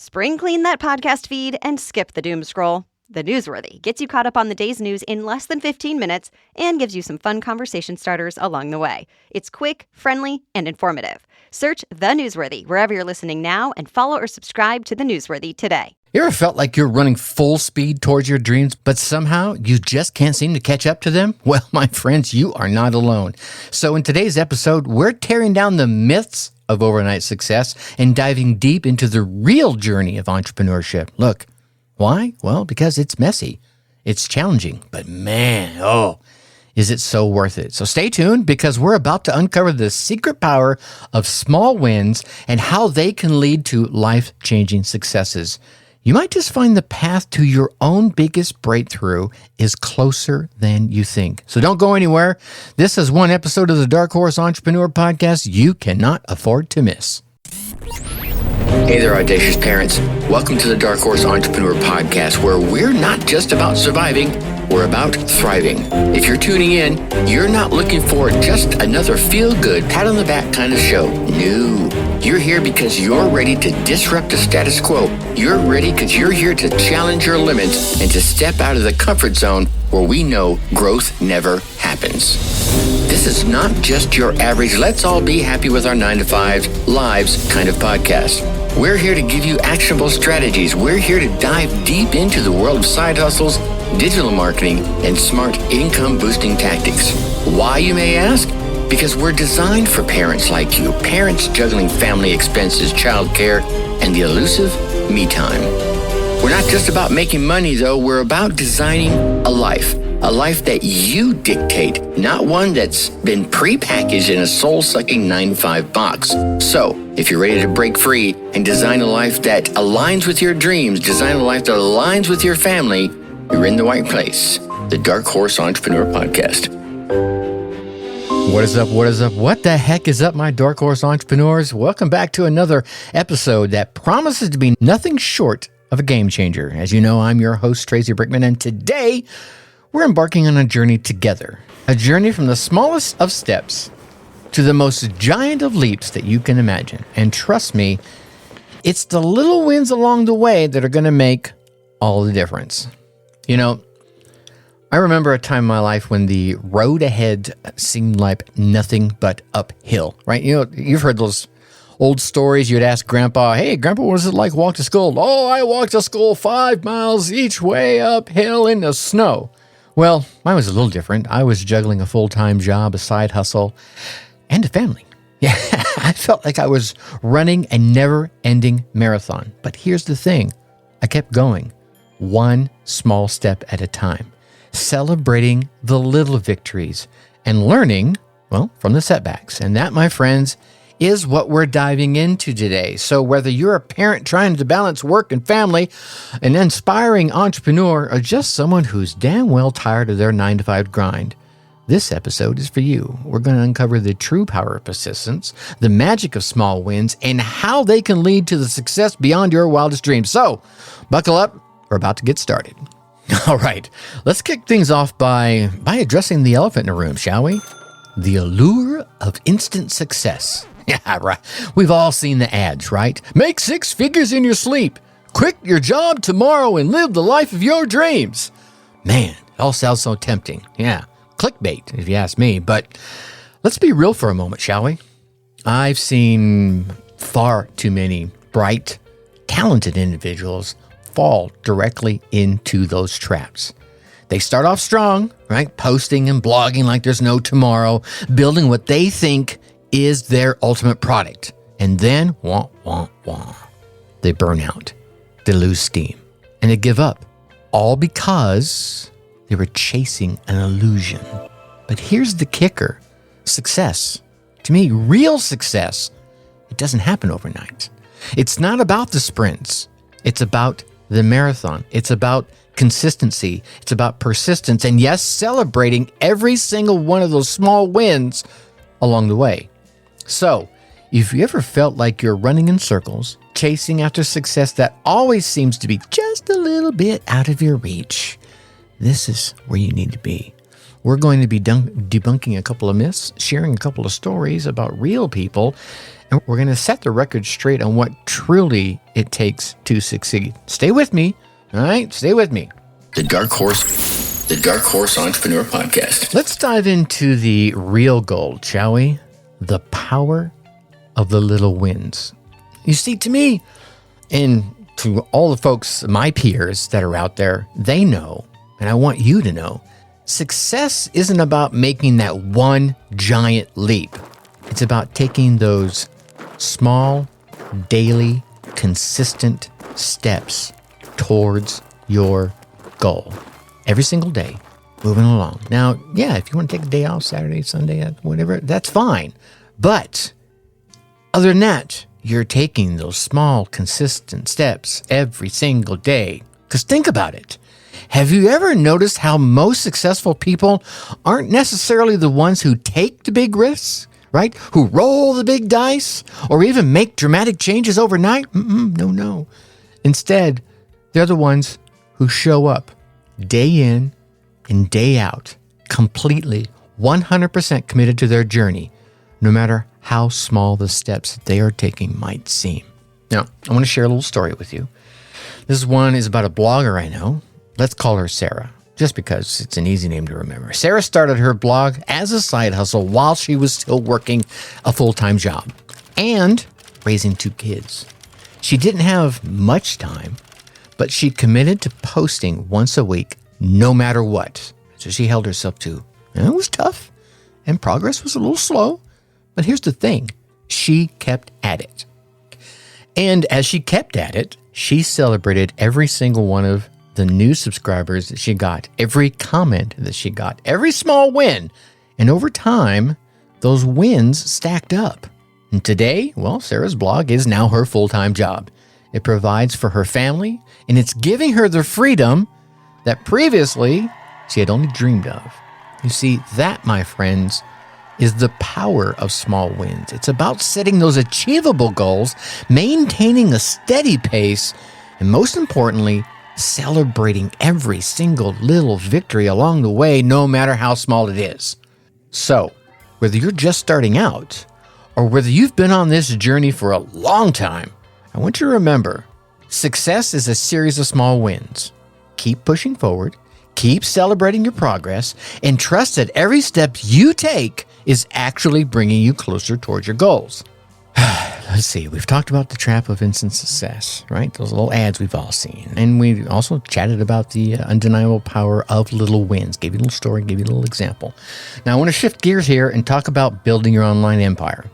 Spring clean that podcast feed and skip the doom scroll. The Newsworthy gets you caught up on the day's news in less than 15 minutes and gives you some fun conversation starters along the way. It's quick, friendly, and informative. Search The Newsworthy wherever you're listening now and follow or subscribe to The Newsworthy today. You ever felt like you're running full speed towards your dreams, but somehow you just can't seem to catch up to them? Well, my friends, you are not alone. So in today's episode, we're tearing down the myths of overnight success and diving deep into the real journey of entrepreneurship. Look, why? Well, because it's messy, it's challenging, but man, is it so worth it? So stay tuned because we're about to uncover the secret power of small wins and how they can lead to life-changing successes. You might just find the path to your own biggest breakthrough is closer than you think. So don't go anywhere. This is one episode of the Dark Horse Entrepreneur Podcast you cannot afford to miss. Hey there, audacious parents. Welcome to the Dark Horse Entrepreneur Podcast, where we're not just about surviving, we're about thriving. If you're tuning in, you're not looking for just another feel-good, pat-on-the-back kind of show. No. You're here because you're ready to disrupt the status quo. You're ready because you're here to challenge your limits and to step out of the comfort zone where we know growth never happens. This is not just your average, let's all be happy with our 9-to-5 lives kind of podcast. We're here to give you actionable strategies. We're here to dive deep into the world of side hustles, digital marketing, and smart income-boosting tactics. Why, you may ask? Because we're designed for parents like you, parents juggling family expenses, childcare, and the elusive me time. We're not just about making money, though. We're about designing a life that you dictate, not one that's been prepackaged in a soul-sucking 9-to-5 box. So, if you're ready to break free and design a life that aligns with your dreams, design a life that aligns with your family, you're in the right place. The Dark Horse Entrepreneur Podcast. What is up? What is up? What the heck is up, my Dark Horse Entrepreneurs? Welcome back to another episode that promises to be nothing short of a game changer. As you know, I'm your host, Tracy Brickman, and today we're embarking on a journey together. A journey from the smallest of steps to the most giant of leaps that you can imagine. And trust me, it's the little wins along the way that are going to make all the difference. You know, I remember a time in my life when the road ahead seemed like nothing but uphill, right? You know, you've heard those old stories. You'd ask Grandpa, hey, Grandpa, what was it like walk to school? Oh, I walked to school 5 miles each way uphill in the snow. Well, mine was a little different. I was juggling a full-time job, a side hustle, and a family. Yeah, I felt like I was running a never-ending marathon. But here's the thing. I kept going, one small step at a time, celebrating the little victories and learning, well, from the setbacks. And that, my friends, is what we're diving into today. So whether you're a parent trying to balance work and family, an inspiring entrepreneur, or just someone who's damn well tired of their 9-to-5 grind, this episode is for you. We're going to uncover the true power of persistence, the magic of small wins, and how they can lead to the success beyond your wildest dreams. So buckle up. We're about to get started. All right, let's kick things off by addressing the elephant in the room, shall we? The allure of instant success. Yeah, right. We've all seen the ads, right? Make 6 figures in your sleep. Quit your job tomorrow and live the life of your dreams. Man, it all sounds so tempting. Yeah, clickbait, if you ask me. But let's be real for a moment, shall we? I've seen far too many bright, talented individuals fall directly into those traps. They start off strong, right? Posting and blogging like there's no tomorrow, building what they think is their ultimate product. And then, they burn out, they lose steam, and they give up. All because they were chasing an illusion. But here's the kicker. Success, to me, real success, it doesn't happen overnight. It's not about the sprints. It's about the marathon. It's about consistency. It's about persistence. And yes, celebrating every single one of those small wins along the way. So, if you ever felt like you're running in circles, chasing after success that always seems to be just a little bit out of your reach, this is where you need to be. We're going to be debunking a couple of myths, sharing a couple of stories about real people, And we're going to set the record straight on what truly it takes to succeed. Stay with me. All right? Stay with me. The Dark Horse Entrepreneur Podcast. Let's dive into the real gold, shall we? The power of the little wins. You see, to me, and to all the folks, my peers that are out there, they know, and I want you to know, success isn't about making that one giant leap. It's about taking those small, daily, consistent steps towards your goal. Every single day, moving along. Now, yeah, if you want to take a day off, Saturday, Sunday, whatever, that's fine. But other than that, you're taking those small, consistent steps every single day. Because think about it. Have you ever noticed how most successful people aren't necessarily the ones who take the big risks, right? Who roll the big dice or even make dramatic changes overnight? No. Instead, they're the ones who show up day in and day out, completely 100% committed to their journey, no matter how small the steps they are taking might seem. Now, I want to share a little story with you. This one is about a blogger I know. Let's call her Sarah, just because it's an easy name to remember. Sarah started her blog as a side hustle while she was still working a full-time job and raising 2 kids. She didn't have much time, but she committed to posting once a week, no matter what. So she held herself to. And it was tough, and progress was a little slow. But here's the thing. She kept at it. And as she kept at it, she celebrated every single one of the new subscribers that she got, every comment that she got, every small win. And over time, those wins stacked up. And today, well, Sarah's blog is now her full-time job. It provides for her family, and it's giving her the freedom that previously she had only dreamed of. You see, that, my friends, is the power of small wins. It's about setting those achievable goals, maintaining a steady pace, and most importantly, celebrating every single little victory along the way, no matter how small it is. So, whether you're just starting out or whether you've been on this journey for a long time, I want you to remember, success is a series of small wins. Keep pushing forward, keep celebrating your progress, and trust that every step you take is actually bringing you closer towards your goals. Let's see, we've talked about the trap of instant success, right? Those little ads we've all seen. And we also chatted about the undeniable power of little wins. Gave you a little story, gave you a little example. Now I want to shift gears here and talk about building your online empire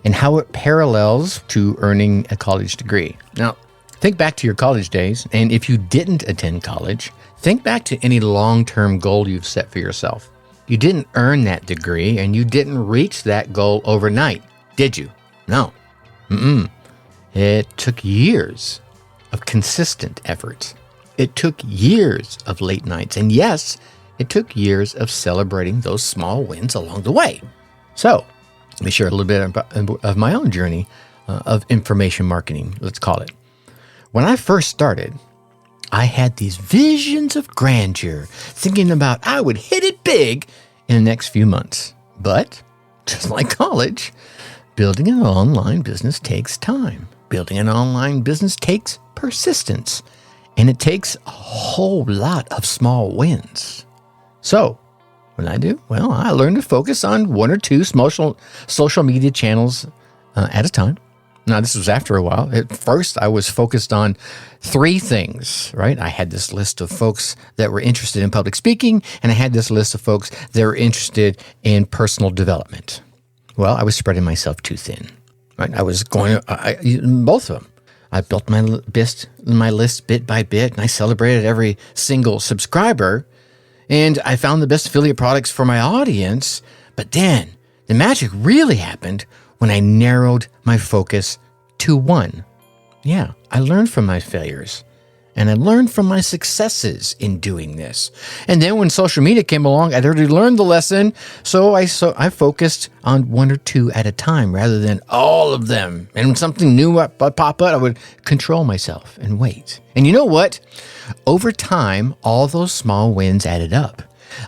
and how it parallels to earning a college degree. Now, think back to your college days, and if you didn't attend college, think back to any long-term goal you've set for yourself. You didn't earn that degree, and you didn't reach that goal overnight, did you? No. It took years of consistent effort. It took years of late nights, and yes, it took years of celebrating those small wins along the way. So, let me share a little bit of my own journey of information marketing, let's call it. When I first started, I had these visions of grandeur, thinking about I would hit it big in the next few months. But, just like college, building an online business takes time. Building an online business takes persistence. And it takes a whole lot of small wins. So, what did I do? Well, I learned to focus on 1 or 2 social media channels at a time. Now, this was after a while. At first, I was focused on 3 things, right? I had this list of folks that were interested in public speaking, and I had this list of folks that were interested in personal development. Well, I was spreading myself too thin, right? I was going both of them. I built my list bit by bit, and I celebrated every single subscriber, and I found the best affiliate products for my audience. But then the magic really happened when I narrowed my focus to one. Yeah, I learned from my failures, and I learned from my successes in doing this. And then when social media came along, I'd already learned the lesson, so I focused on 1 or 2 at a time rather than all of them. And when something new would pop up, I would control myself and wait. And you know what? Over time, all those small wins added up.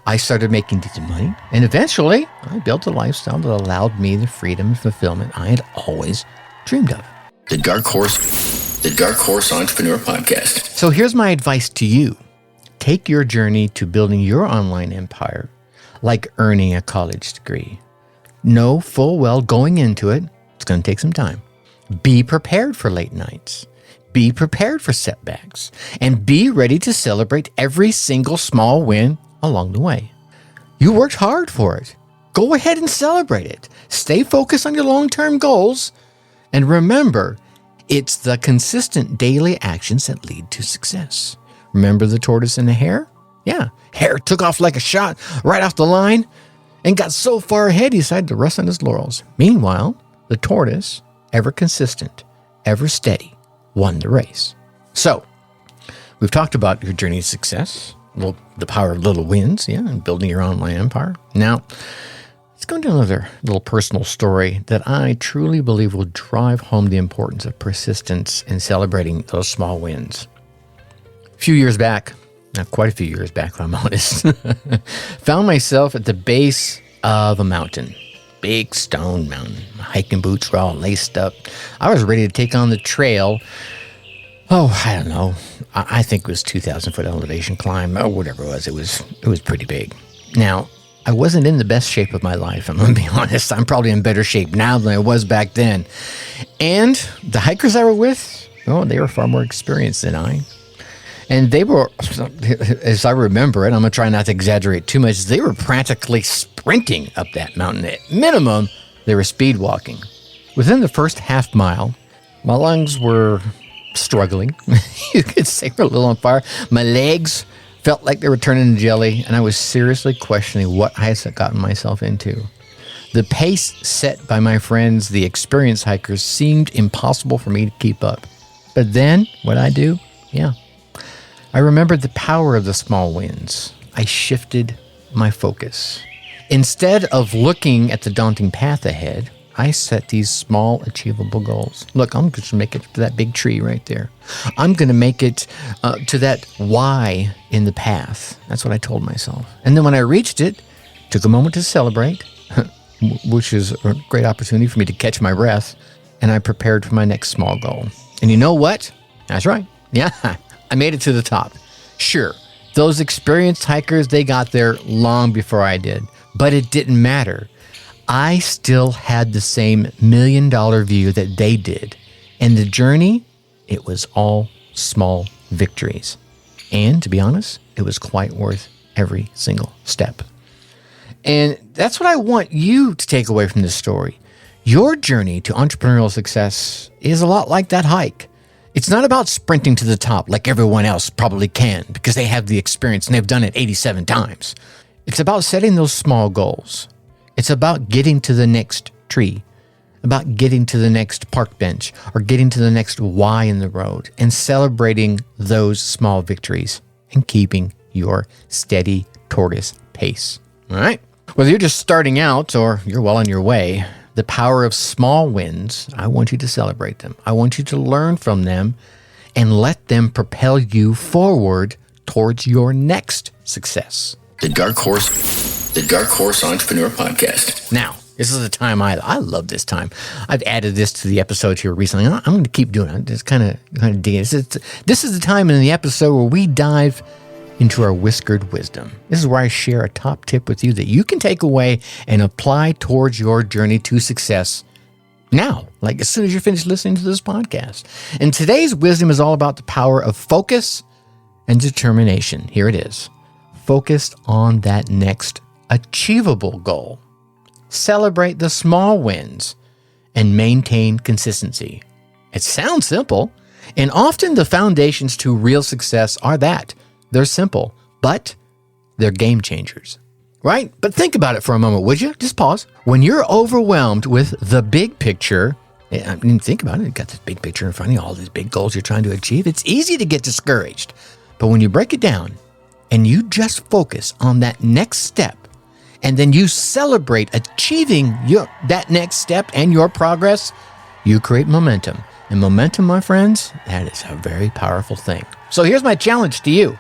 I started making decent money, and eventually I built a lifestyle that allowed me the freedom and fulfillment I had always dreamed of. The Dark Horse Entrepreneur Podcast. So here's my advice to you. Take your journey to building your online empire like earning a college degree. Know full well going into it, it's going to take some time. Be prepared for late nights. Be prepared for setbacks. And be ready to celebrate every single small win along the way. You worked hard for it. Go ahead and celebrate it. Stay focused on your long-term goals. And remember, it's the consistent daily actions that lead to success. Remember the tortoise and the hare? Yeah, hare took off like a shot right off the line and got so far ahead he decided to rest on his laurels. Meanwhile, the tortoise, ever consistent, ever steady, won the race. So, we've talked about your journey to success, the power of little wins, and building your online empire. Now, let's go into another little personal story that I truly believe will drive home the importance of persistence and celebrating those small wins. A few years back, not quite a few years back, if I'm honest, found myself at the base of a mountain. Big stone mountain. My hiking boots were all laced up. I was ready to take on the trail. Oh, I don't know. I think it was 2,000-foot elevation climb or whatever it was. It was pretty big. Now, I wasn't in the best shape of my life. I'm going to be honest. I'm probably in better shape now than I was back then. And the hikers I were with, they were far more experienced than I. And they were, as I remember it, I'm going to try not to exaggerate too much, they were practically sprinting up that mountain. At minimum, they were speed walking. Within the first half mile, my lungs were struggling. You could say we're a little on fire. My legs felt like they were turning to jelly, and I was seriously questioning what I had gotten myself into. The pace set by my friends, the experienced hikers, seemed impossible for me to keep up. But then, what I do? I remembered the power of the small wins. I shifted my focus. Instead of looking at the daunting path ahead, I set these small, achievable goals. Look, I'm going to make it to that big tree right there. I'm going to make it to that Y in the path. That's what I told myself. And then when I reached it, took a moment to celebrate, which is a great opportunity for me to catch my breath, and I prepared for my next small goal. And you know what? That's right. Yeah, I made it to the top. Sure, those experienced hikers, they got there long before I did, but it didn't matter. I still had the same $1 million view that they did. And the journey, it was all small victories. And to be honest, it was quite worth every single step. And that's what I want you to take away from this story. Your journey to entrepreneurial success is a lot like that hike. It's not about sprinting to the top like everyone else probably can because they have the experience and they've done it 87 times. It's about setting those small goals. It's about getting to the next tree, about getting to the next park bench or getting to the next Y in the road and celebrating those small victories and keeping your steady tortoise pace. All right? Whether you're just starting out or you're well on your way, the power of small wins, I want you to celebrate them. I want you to learn from them and let them propel you forward towards your next success. The Dark Horse Entrepreneur Podcast. Now, this is the time I love this time. I've added this to the episode here recently. I'm going to keep doing it. Just kind of dig it. This is the time in the episode where we dive into our whiskered wisdom. This is where I share a top tip with you that you can take away and apply towards your journey to success now, like as soon as you're finished listening to this podcast. And today's wisdom is all about the power of focus and determination. Here it is. Focused on that next achievable goal. Celebrate the small wins and maintain consistency. It sounds simple, and often the foundations to real success are that. They're simple, but they're game changers, right? But think about it for a moment, would you? Just pause. When you're overwhelmed with the big picture, I mean, think about it. You've got this big picture in front of you, all these big goals you're trying to achieve. It's easy to get discouraged. But when you break it down and you just focus on that next step, and then you celebrate achieving that next step and your progress, you create momentum. And momentum, my friends, that is a very powerful thing. So here's my challenge to you.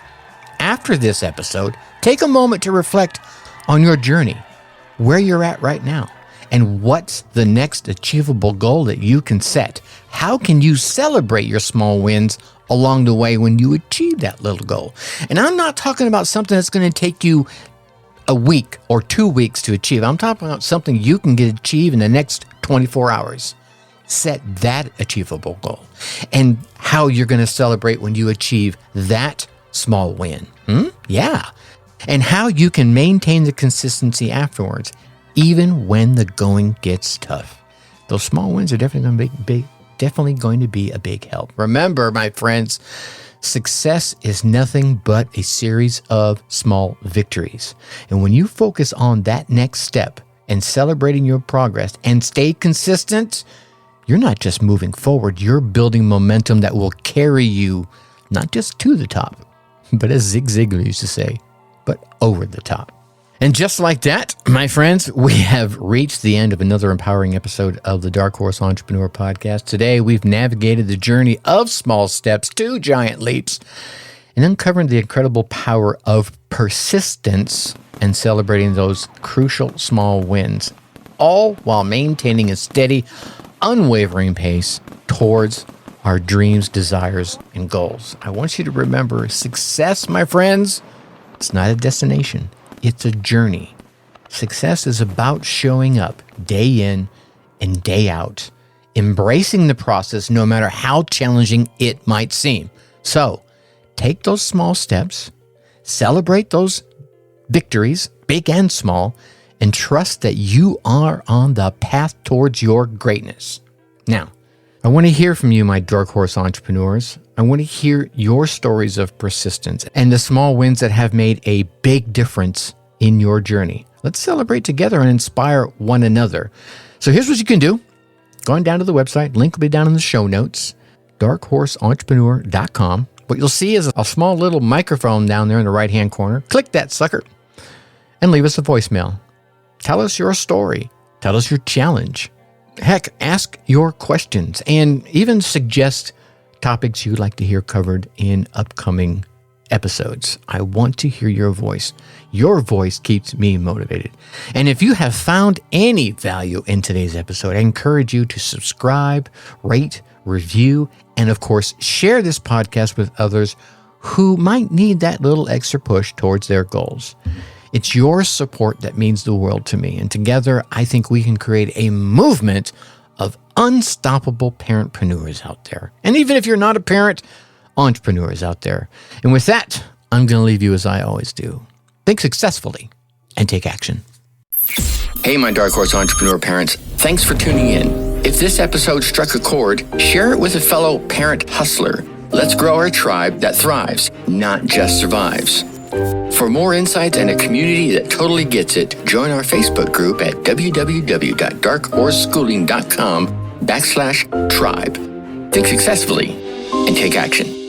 after this episode, take a moment to reflect on your journey, where you're at right now, and what's the next achievable goal that you can set. How can you celebrate your small wins along the way when you achieve that little goal? And I'm not talking about something that's going to take you a week or 2 weeks to achieve. I'm talking about something you can achieve in the next 24 hours. Set that achievable goal and how you're going to celebrate when you achieve that small win. Yeah. And how you can maintain the consistency afterwards, even when the going gets tough. Those small wins are definitely going to be a big help. Remember, my friends, success is nothing but a series of small victories. And when you focus on that next step and celebrating your progress and stay consistent, you're not just moving forward, you're building momentum that will carry you not just to the top, but as Zig Ziglar used to say, but over the top. And just like that, my friends, we have reached the end of another empowering episode of the Dark Horse Entrepreneur Podcast. Today, we've navigated the journey of small steps to giant leaps and uncovering the incredible power of persistence and celebrating those crucial small wins, all while maintaining a steady, unwavering pace towards our dreams, desires, and goals. I want you to remember, success, my friends, it's not a destination. It's a journey. Success is about showing up day in and day out, embracing the process no matter how challenging it might seem. So take those small steps, celebrate those victories, big and small, and trust that you are on the path towards your greatness. Now, I want to hear from you, my Dark Horse entrepreneurs. I want to hear your stories of persistence and the small wins that have made a big difference in your journey. Let's celebrate together and inspire one another. So here's what you can do. Going down to the website, link will be down in the show notes, darkhorsentrepreneur.com. What you'll see is a small little microphone down there in the right-hand corner. Click that sucker and leave us a voicemail. Tell us your story. Tell us your challenge. Heck, ask your questions and even suggest topics you'd like to hear covered in upcoming episodes. I want to hear your voice. Your voice keeps me motivated. And if you have found any value in today's episode, I encourage you to subscribe, rate, review, and of course, share this podcast with others who might need that little extra push towards their goals. It's your support that means the world to me. And together, I think we can create a movement of unstoppable parentpreneurs out there. And even if you're not a parent, entrepreneurs out there. And with that, I'm going to leave you as I always do. Think successfully and take action. Hey, my Dark Horse Entrepreneur parents, thanks for tuning in. If this episode struck a chord, share it with a fellow parent hustler. Let's grow our tribe that thrives, not just survives. For more insights and a community that totally gets it, join our Facebook group at www.darkhorseschooling.com/tribe. Think successfully and take action.